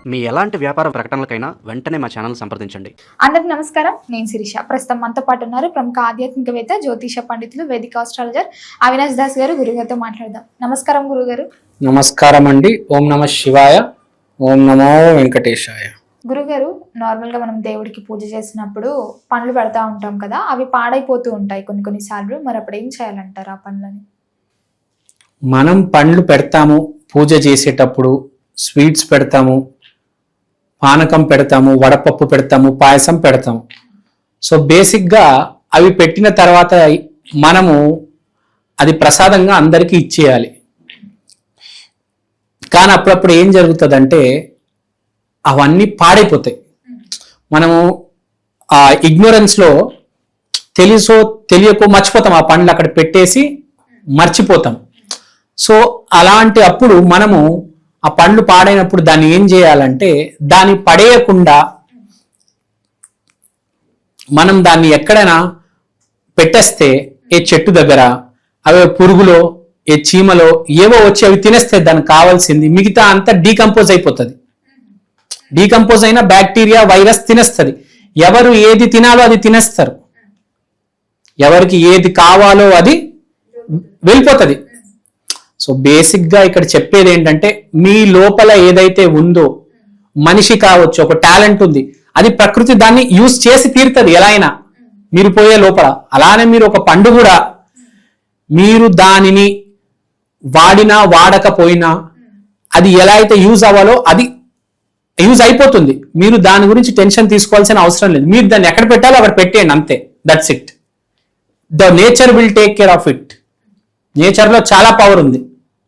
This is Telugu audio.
మీ ఎలాంటి వ్యాపార ప్రకటనలకైనా వెంటనే మా ఛానల్ సంప్రదించండి. అందరికి నమస్కారం, నేను శిరీష. ప్రస్తుతం మనతో పాటు ఉన్నారు ప్రముఖ ఆధ్యాత్మికవేత్త, జ్యోతిష పండితులు, వేదిక ఆస్ట్రాలజర్ అవినాష్ దాస్ గారు. గురుగారితో మాట్లాడదాం. నమస్కారం గురుగారు. నమస్కారం అండి. ఓం నమ శివాయ, ఓం నమో వెంకటేశాయ. గురుగారు, నార్మల్గా మనం దేవుడికి పూజ చేసినప్పుడు పండ్లు పెడతా ఉంటాం కదా, అవి పాడైపోతూ ఉంటాయి కొన్నిసార్లు. మరి అప్పుడు ఏం చేయాలంటారు ఆ పండ్లని? మనం పండ్లు పెడతాము, పూజ చేసేటప్పుడు స్వీట్స్ పెడతాము, పానకం పెడతాము, వడపప్పు పెడతాము, పాయసం పెడతాము. సో బేసిక్గా అవి పెట్టిన తర్వాత మనము అది ప్రసాదంగా అందరికీ ఇచ్చేయాలి. కానీ అప్పుడప్పుడు ఏం జరుగుతుందంటే అవన్నీ పాడైపోతాయి. మనము ఆ ఇగ్నోరెన్స్లో తెలుసో తెలియకో మర్చిపోతాం, ఆ పండ్లు అక్కడ పెట్టేసి మర్చిపోతాం. సో అలాంటి అప్పుడు మనము ఆ పండ్లు పాడైనప్పుడు దాన్ని ఏం చేయాలంటే, దాన్ని పడేయకుండా మనం దాన్ని ఎక్కడైనా పెట్టేస్తే ఏ చెట్టు దగ్గర అవి పురుగులో ఏ చీమలో ఏవో వచ్చి అవి తినేస్తాయి దానికి కావాల్సింది, మిగతా అంతా డీకంపోజ్ అయిపోతుంది. డీకంపోజ్ అయిన బ్యాక్టీరియా వైరస్ తినేస్తుంది. ఎవరు ఏది తినాలో అది తినేస్తారు, ఎవరికి ఏది కావాలో అది వెళ్ళిపోతుంది. సో బేసిక్గా ఇక్కడ చెప్పేది ఏంటంటే, మీ లోపల ఏదైతే ఉందో, మనిషి కావచ్చు, ఒక టాలెంట్ ఉంది, అది ప్రకృతి దాన్ని యూజ్ చేసి తీరుతుంది ఎలా అయినా మీరు పోయే లోపల. అలానే మీరు ఒక పండు కూడా మీరు దానిని వాడినా వాడకపోయినా అది ఎలా అయితే యూజ్ అవ్వాలో అది యూజ్ అయిపోతుంది. మీరు దాని గురించి టెన్షన్ తీసుకోవాల్సిన అవసరం లేదు. మీరు దాన్ని ఎక్కడ పెట్టాలో అక్కడ పెట్టేయండి, అంతే. That's it. The nature will take care of it. నేచర్లో చాలా పవర్ ఉంది.